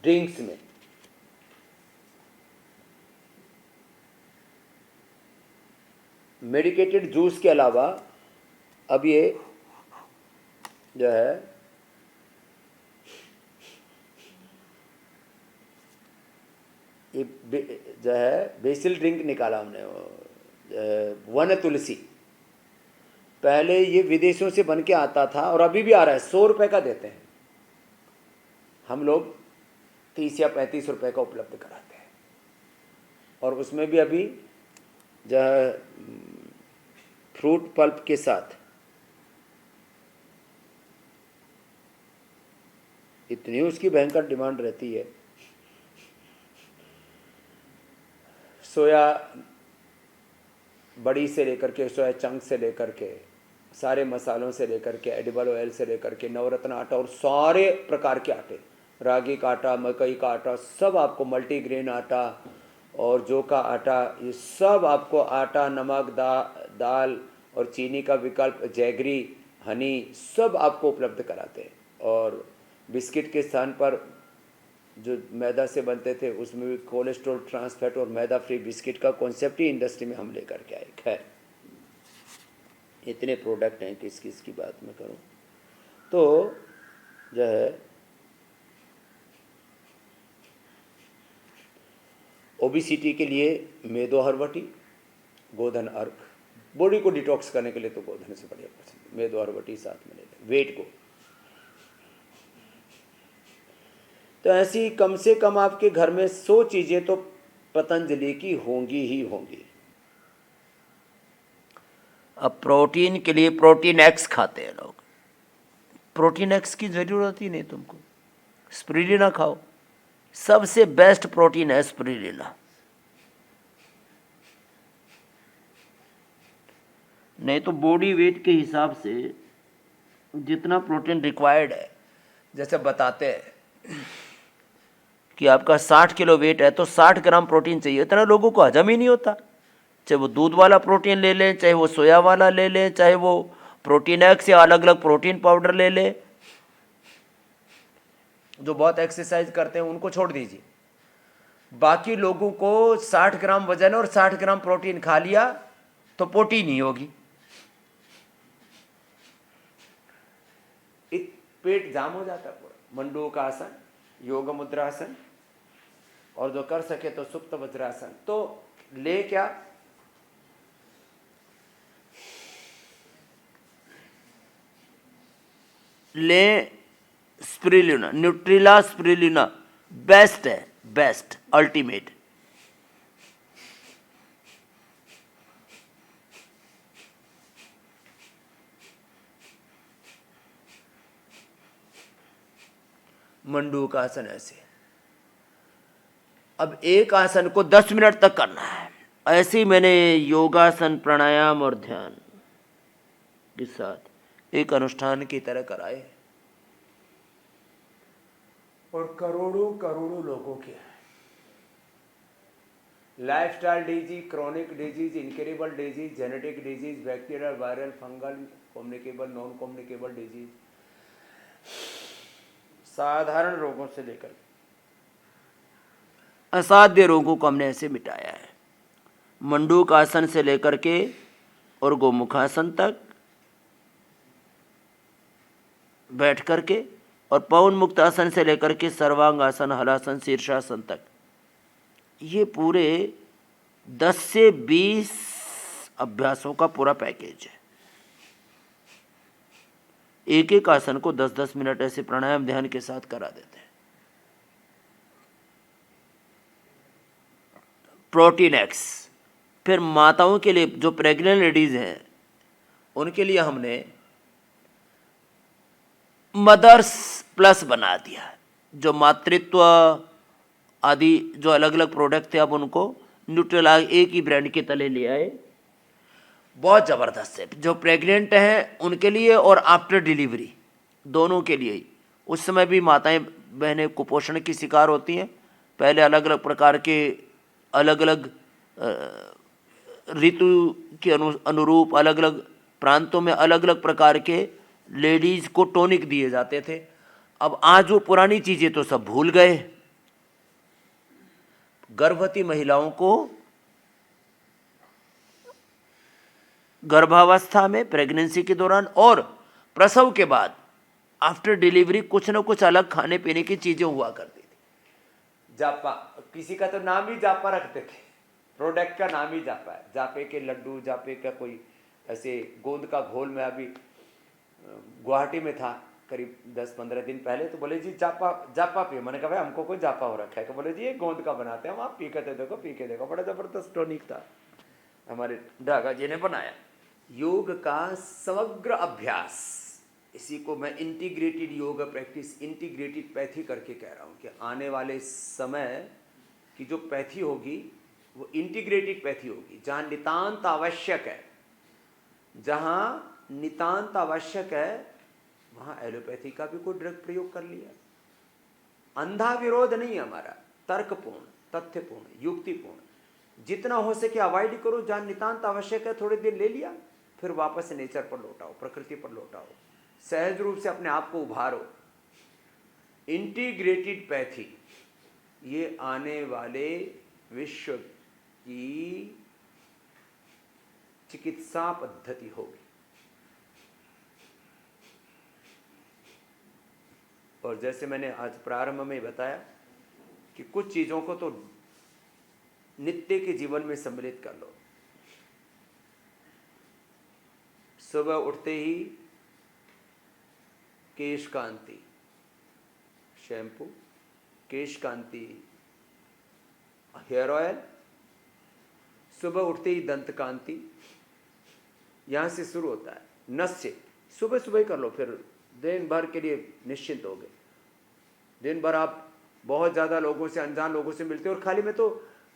Drinks में। Medicated juice के अलावा अब ये जो है ये जो है बेसिल ड्रिंक निकाला हमने, वन तुलसी। पहले ये विदेशों से बन के आता था और अभी भी आ रहा है, 100 रुपये का देते हैं हम लोग, 30 या 35 रुपये का उपलब्ध कराते हैं। और उसमें भी अभी जो है फ्रूट पल्प के साथ इतनी उसकी भयंकर डिमांड रहती है। सोया बड़ी से लेकर के, सोया चंक से लेकर के, सारे मसालों से लेकर के, एडिबल ऑयल से लेकर के, नवरत्न आटा और सारे प्रकार के आटे, रागी का आटा, मकई का आटा, सब आपको, मल्टीग्रेन आटा और जौ का आटा, ये सब आपको आटा, नमक, दाल और चीनी का विकल्प, जैगरी, हनी, सब आपको उपलब्ध कराते हैं। और बिस्किट के स्थान पर जो मैदा से बनते थे उसमें भी कोलेस्ट्रॉल, ट्रांस फैट और मैदा फ्री बिस्किट का कॉन्सेप्ट ही इंडस्ट्री में हम लेकर के आए। खैर इतने प्रोडक्ट हैं, किस किस की बात मैं करूं। तो जो है ओबिसिटी के लिए मेदो हरवटी, गोधन अर्क, बॉडी को डिटॉक्स करने के लिए तो गोधन से बढ़िया पसंद, मेदो हरवटी साथ में ले लें। वेट को तो ऐसी कम से कम आपके घर में 100 चीजें तो पतंजलि की होंगी ही होंगी। अब प्रोटीन के लिए प्रोटीन एक्स खाते हैं लोग, प्रोटीन एक्स की जरूरत ही नहीं तुमको, स्पिरुलिना खाओ, सबसे बेस्ट प्रोटीन है स्पिरुलिना। नहीं तो बॉडी वेट के हिसाब से जितना प्रोटीन रिक्वायर्ड है, जैसे बताते हैं कि आपका 60 किलो वेट है तो 60 ग्राम प्रोटीन चाहिए, इतना लोगों को हजम ही नहीं होता। चाहे वो दूध वाला प्रोटीन ले लें, चाहे वो सोया वाला ले लें, चाहे वो प्रोटीन एक्स या अलग अलग प्रोटीन पाउडर ले लें। जो बहुत एक्सरसाइज करते हैं उनको छोड़ दीजिए, बाकी लोगों को 60 ग्राम वजन और 60 ग्राम प्रोटीन खा लिया तो प्रोटीन ही होगी, पेट जाम हो जाता पूरा। मंडूक आसन, योग मुद्रासन, और जो कर सके तो सुप्त वज्रासन। तो ले क्या, ले स्पिरुलिना, न्यूट्रिला स्पिरुलिना बेस्ट है, बेस्ट अल्टीमेट। मंडूक आसन ऐसे, अब एक आसन को 10 मिनट तक करना है। ऐसे ही मैंने योगासन, प्राणायाम और ध्यान के साथ एक अनुष्ठान की तरह कराए और करोड़ों करोड़ों लोगों के lifestyle disease, chronic disease, incurable disease, genetic disease, bacterial, viral, fungal, communicable, non communicable disease, साधारण रोगों से लेकर असाध्य रोगों को हमने ऐसे मिटाया है। मंडूक आसन से लेकर के और गोमुखासन तक बैठ करके, और पवन मुक्त आसन से लेकर के सर्वांग आसन, हलासन, शीर्षासन तक, ये पूरे 10 से 20 अभ्यासों का पूरा पैकेज है। एक एक आसन को 10-10 मिनट ऐसे प्राणायाम ध्यान के साथ करा देते हैं। प्रोटीन एक्स, फिर माताओं के लिए जो प्रेग्नेंट लेडीज हैं उनके लिए हमने मदर्स प्लस बना दिया, जो मातृत्व आदि जो अलग अलग प्रोडक्ट थे अब उनको न्यूट्रेला एक ही ब्रांड के तले ले आए। बहुत ज़बरदस्त है, जो प्रेग्नेंट हैं उनके लिए और आफ्टर डिलीवरी दोनों के लिए ही। उस समय भी माताएं बहनें कुपोषण की शिकार होती हैं। पहले अलग अलग प्रकार के अलग अलग ऋतु के अनुरूप अलग अलग प्रांतों में अलग अलग प्रकार के लेडीज़ को टॉनिक दिए जाते थे। अब आज वो पुरानी चीज़ें तो सब भूल गए, गर्भवती महिलाओं को गर्भावस्था में, प्रेगनेंसी के दौरान और प्रसव के बाद आफ्टर डिलीवरी कुछ ना कुछ अलग खाने पीने की चीजें हुआ करती थी। जापा, किसी का तो नाम ही जापा रखते थे, प्रोडक्ट का नाम ही जापा है। जापे के लड्डू, जापे का कोई ऐसे गोंद का घोल। मैं अभी गुवाहाटी में था करीब 10-15 दिन पहले, तो बोले जी जापा जापा पियो। मैंने कहा भाई हमको कोई जापा हो रखा है? तो बोले जी ये गोंद का बनाते हैं हम, आप पी के देखो, पी के देखो। बड़ा जबरदस्त टॉनिक था, हमारे डागा जी ने बनाया। योग का समग्र अभ्यास, इसी को मैं इंटीग्रेटेड योग प्रैक्टिस, इंटीग्रेटेड पैथी करके कह रहा हूँ कि आने वाले समय की जो पैथी होगी वो इंटीग्रेटेड पैथी होगी, जहाँ नितांत आवश्यक है। जहाँ नितांत आवश्यक है वहाँ एलोपैथी का भी कोई ड्रग प्रयोग कर लिया। अंधा विरोध नहीं हमारा, तर्कपूर्ण, तथ्यपूर्ण, युक्तिपूर्ण। जितना हो सके अवॉइड करो, जहाँ नितांत आवश्यक है थोड़ी देर ले लिया, फिर वापस नेचर पर लौटाओ, प्रकृति पर लौटाओ, सहज रूप से अपने आप को उभारो। इंटीग्रेटेड पैथी ये आने वाले विश्व की चिकित्सा पद्धति होगी। और जैसे मैंने आज प्रारंभ में बताया कि कुछ चीज़ों को तो नित्य के जीवन में सम्मिलित कर लो। सुबह उठते ही केश कांति शैम्पू, केश कांति हेयर ऑयल, सुबह उठते ही दंत कांति, यहाँ से शुरू होता है। नस से सुबह सुबह ही कर लो, फिर दिन भर के लिए निश्चिंत हो गए। दिन भर आप बहुत ज़्यादा लोगों से, अनजान लोगों से मिलते हो। और खाली मैं तो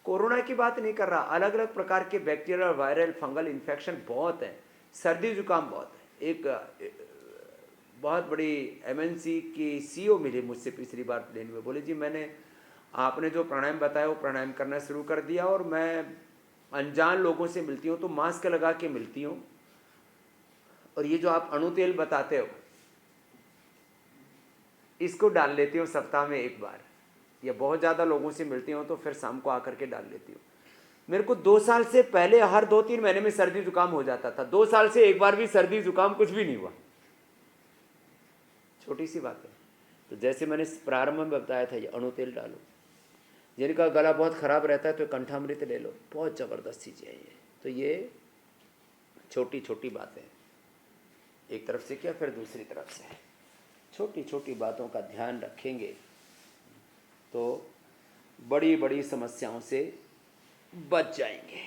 कोरोना की बात नहीं कर रहा, अलग अलग प्रकार के बैक्टीरियल, वायरल, फंगल इन्फेक्शन बहुत हैं, सर्दी जुकाम बहुत है। एक बहुत बड़ी एमएनसी की सीईओ मिली मुझसे पिछली बार प्लेन में, बोले जी मैंने आपने जो प्राणायाम बताया वो प्राणायाम करना शुरू कर दिया, और मैं अनजान लोगों से मिलती हूँ तो मास्क लगा के मिलती हूँ, और ये जो आप अणु तेल बताते हो इसको डाल लेती हूँ सप्ताह में एक बार, या बहुत ज़्यादा लोगों से मिलती हूँ तो फिर शाम को आकर के डाल लेती हूँ। मेरे को 2 साल से पहले हर 2-3 महीने में सर्दी जुकाम हो जाता था, 2 साल से एक बार भी सर्दी जुकाम कुछ भी नहीं हुआ। छोटी सी बात है। तो जैसे मैंने प्रारंभ में बताया था, ये अणु तेल डालो। जिनका गला बहुत ख़राब रहता है तो कंठामृत ले लो, बहुत ज़बरदस्त चीज़ें हैं ये। तो ये छोटी छोटी बातें, एक तरफ से किया फिर दूसरी तरफ से, छोटी छोटी बातों का ध्यान रखेंगे तो बड़ी बड़ी समस्याओं से बच जाएंगे।